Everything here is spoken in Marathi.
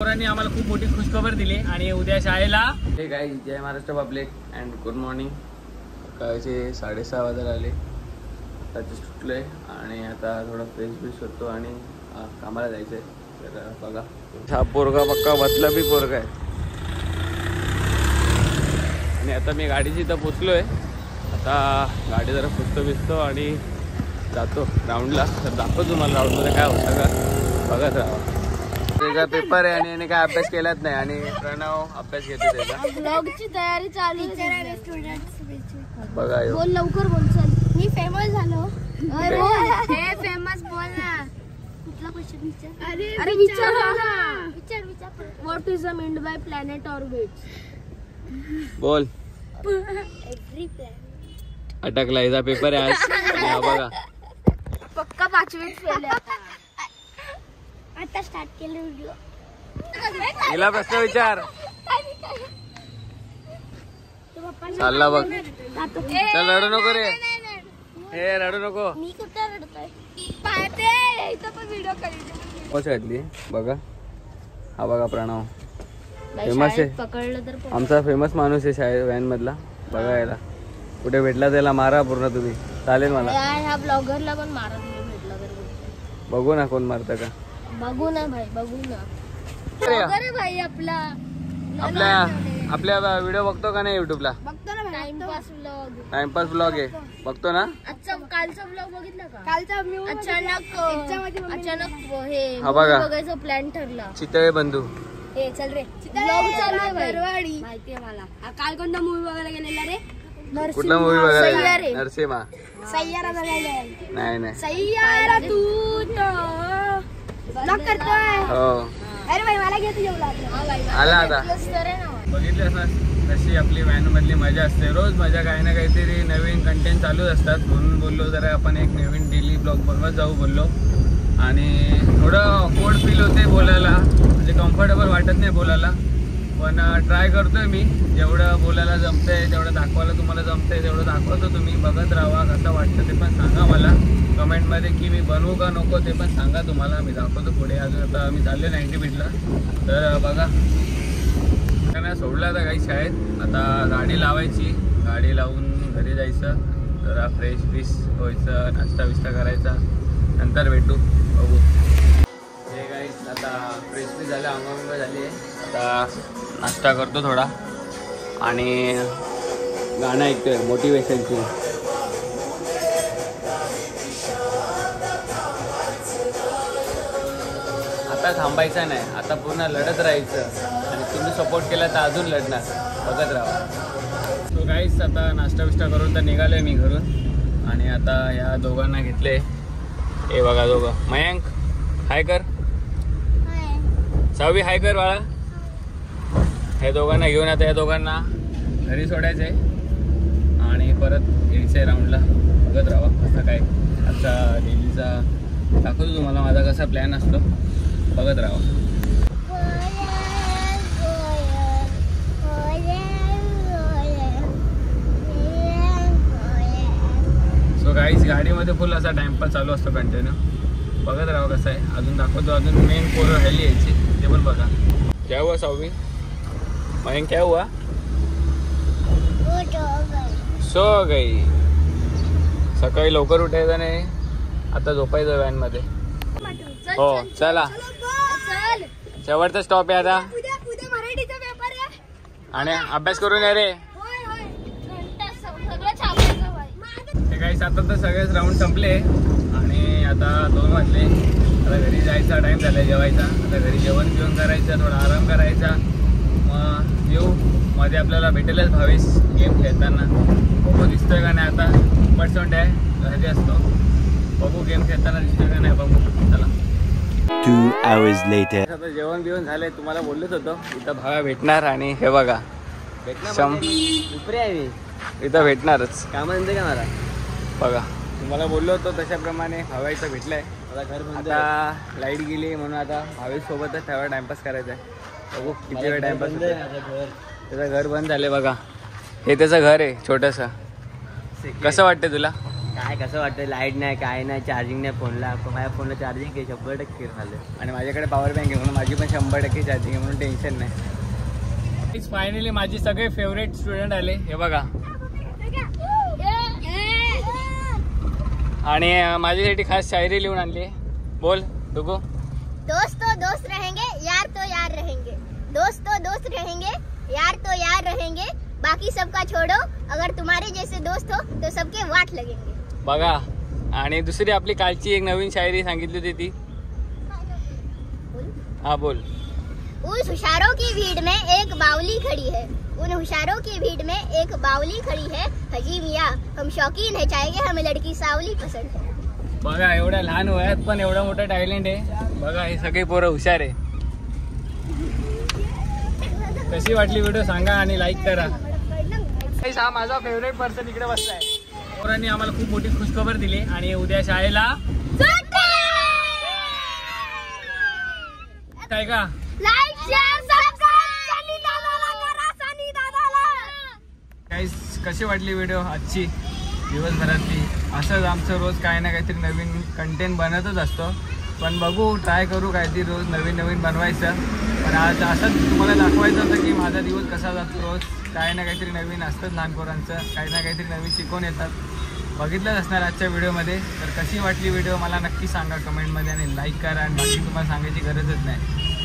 पोरांनी आम्हाला खूप मोठी खुशखबर दिली आणि उद्या शाळेला हे गाईस जय Maharashtra public and good morning. सकाळचे 6:30 वाजायला आले. आता सुटलोय आणि आता थोडा फ्रेश होतो आणि कामाला जायचंय. तर बघा हा पोरगा पक्का बसला बी पोरगा आहे. आणि आता मी गाडीची इथं पोचलोय. आता गाडी जरा पुसतो बिसतो आणि जातो राऊंडला. तर दाखवतो तुम्हाला राऊंडमध्ये काय होतं का बघत राहा. त्याचा पेपर आहे आणि याने काय अभ्यास केलाच नाही आणि प्रणव अभ्यास घेतो त्याचा. ब्लॉगची तयारी चालू आहे. स्टुडंट्स बघा बोल लवकर बोल. चल मी फेमस झालो. अरे हे फेमस बोल ना. कुठला क्वेश्चन विचार. अरे विचार ना. विचार what is a meant by planet orbit. बोल. Every planet. अटकला याचा पेपर आहे आज. हा बघा पक्का 5वीत फेल आहे. आता स्टार्ट केलं व्हिडिओ. हिला प्रश्न विचार. चालला बघ. चल रडू नको रे. हे रडू नको. मी कुठे रडतोय. पाहते इथं पण व्हिडिओ करायचे. कशी वाटली बघा. हा बघा प्रणव फेमस आहे. पकडलं तर आमचा फेमस माणूस आहे शाळेत व्हॅन मधला. बघा याला कुठे भेटला त्याला मारा पूर्ण तुम्ही. चालेल मला. ह्या ब्लॉगरला पण मारा तुम्ही भेटला तर. बघू ना कोण मारतं का. बघू ना भाई बघू ना. ब्लॉगर भाई आपला आपल्या व्हिडिओ बघतो का नाही युट्यूबला. बघतो ना. Timepass vlog. टाइमपास ब्लॉग आहे बघतो ना. कालचा व्लॉग बघितला का. कालचा अचानक हे हा बघा बघायचा प्लॅन ठरला. चितळे बंधू. हे चल रे व्लॉग चालू आहे भाई. माहितीये मला. काल कोणता मूवी बघायला गेलेला रे. कुठला मूवी बघायला. नरसिंहा. सय्यारा बघायला. नाही सय्यारा तू तो ब्लॉग करतोय. हो. अरे भाई मला घेतो जेवला. आला आता. बघितलं ना कशी आपली व्हॅन मधली मजा असते. रोज मजा काही ना काहीतरी नवीन कंटेंट चालूच असतात. म्हणून बोललो जरा आपण एक नवीन डेली ब्लॉग बनवत जाऊ बोललो. आणि थोडं ऑकवर्ड फील होते बोलायला. म्हणजे कम्फर्टेबल वाटत नाही बोलायला. पण ट्राय करतोय मी. जेवढं बोलायला जमतंय तेवढं दाखवायला तुम्हाला जमतंय तेवढं दाखवतो. तुम्ही बघत राहा. कसं वाटतं ते पण सांगा मला कमेंटमध्ये की मी बनवू का नको ते पण सांगा. तुम्हाला मी दाखवतो पुढे. अजून आता आम्ही चाललो 90 बीटला. तर बघा त्यांना सोडलं आता काही शाळेत. आता गाडी लावायची. गाडी लावून घरी जायचं. जरा फ्रेश व्हायचं. नाश्ता बिस्ता करायचा. नंतर भेटू बघू. हे गाईस आता फ्रेश झालं. आंघोळ झाली आहे. आता नाश्ता करतो थोडा आणि गाणं ऐकतोय मोटिवेशनची. आता थांबायचं नाही. आता पूर्ण लढत राहायचं आणि तुम्ही सपोर्ट केला तर अजून लढणार. बघत राहा. सो गाईस आता नाश्ता बिस्टा करून तर निघालोय मी घरून. आणि आता या दोघांना घेतले. हे बघा दोघं. मयंक हाय कर. सावी हाय कर बाळा. हे दोघांना घेऊन आता या दोघांना घरी सोडायचं आहे आणि परत यायचं आहे राऊंडला. बघत राहा कसं काय आता डेलीचा दाखवतो तुम्हाला माझा कसा प्लॅन असतो. बघत राहा. सो गाईस गाडीमध्ये फुल असा टाइमपास चालू असतो कंटिन्यू. बघत राहा कसं आहे. अजून दाखवतो. अजून मेन पोरं राहिली यायची ते पण बघा. क्या हुआ सावी. मयंक क्या हुआ. सो गई. सकाळी लवकर उठायचं नाही. आता झोपायचं व्हॅन मध्ये. हो चला शेवटचा स्टॉप आहे आता. आणि अभ्यास करून या रे. काही आता तर सगळेच राऊंड संपले आणि आता 2 वाजले. आता घरी जायचा टाइम झाला जेवायचा. आता घरी जेवण बिवण करायचं. थोडा आराम करायचा. मग येऊ. मध्ये आपल्याला भेटेलच भावेश गेम खेळताना. बघू दिसतोय का नाही. आता 1% आहे घरी असतो. बघू गेम खेळताना दिसतोय का नाही बघू. चला 2 hours later. आता जेवण बिवण झालंय. तुम्हाला बोललोच होतो इथं भाव्या भेटणार. आणि हे बघा भेटणार. इथं भेटणारच. काम म्हणते का मला बघा. तुम्हाला बोललो होतो तशाप्रमाणे भाव्या इथं भेटलाय. आता लाईट गेली म्हणून आता भावेश सोबतच तेव्हा टाइमपास करायचा आहे. बघू किती वेळ टाइमपास. त्याचं घर बंद झाले बघा. हे त्याचं घर आहे छोटंसं. कसं वाटतं तुला. काय कसं वाटतं, लाईट नाही काय नाही, चार्जिंग नाही फोनला. माझ्या फोनला चार्जिंग आहे 100% झालं आणि माझ्याकडे पॉवर बँक आहे म्हणून माझी पण 100% चार्जिंग आहे म्हणून टेन्शन नाही. फायनली माझे सगळे फेवरेट स्टुडंट आले, हे बघा. आणि माझ्यासाठी खास शायरी लिहून आणली. बोल डुगू. दोस्त तो दोस्त रहेंगे, यार तो यार रहेंगे. दोस्त तो दोस्त रहेंगे, यार तो यार रहेंगे. बाकी सबका छोड़ो, अगर तुम्हारे जैसे दोस्त हो तो सबके वाट लगेंगे. बघा. आणि दुसरी आपली कालची एक नवीन शायरी सांगितली होती ती. हा बोल. उस होशियारों की भीड़ में एक बावली खड़ी है. उन होशियारों की भीड़ में एक बावली खड़ी है. हजी मियाँ हम शौकीन है चाय के, हमें लड़की सावली पसंद है. बघा एवढ्या लहान वयात पण एवढा मोठा टॅलेंट आहे. बघा हे सगळे पोरं हुशार आहे. कशी वाटली व्हिडिओ सांगा आणि लाईक करा. हा माझा फेवरेट पर्सन इकडे बसलाय. पोरांनी आम्हाला खूप मोठी खुशखबर दिली आणि उद्या शाळेला काय का. कशी वाटली व्हिडिओ आजची दिवसभरातली. असंच आमचं रोज काही ना काहीतरी नवीन कंटेंट बनतच असतो. पण बघू ट्राय करू काहीतरी रोज नवीन नवीन बनवायचं. पण आज असंच तुम्हाला दाखवायचं होतं की माझा दिवस कसा जातो. रोज काही ना काहीतरी नवीन असतं लहान पोरांचं, काही ना काहीतरी नवीन शिकवून येतात. बघितलंच असणार आजच्या व्हिडिओमध्ये. तर कशी वाटली व्हिडिओ मला नक्की सांगा कमेंटमध्ये आणि लाईक करा. आणि बाकी तुम्हाला सांगायची गरजच नाही.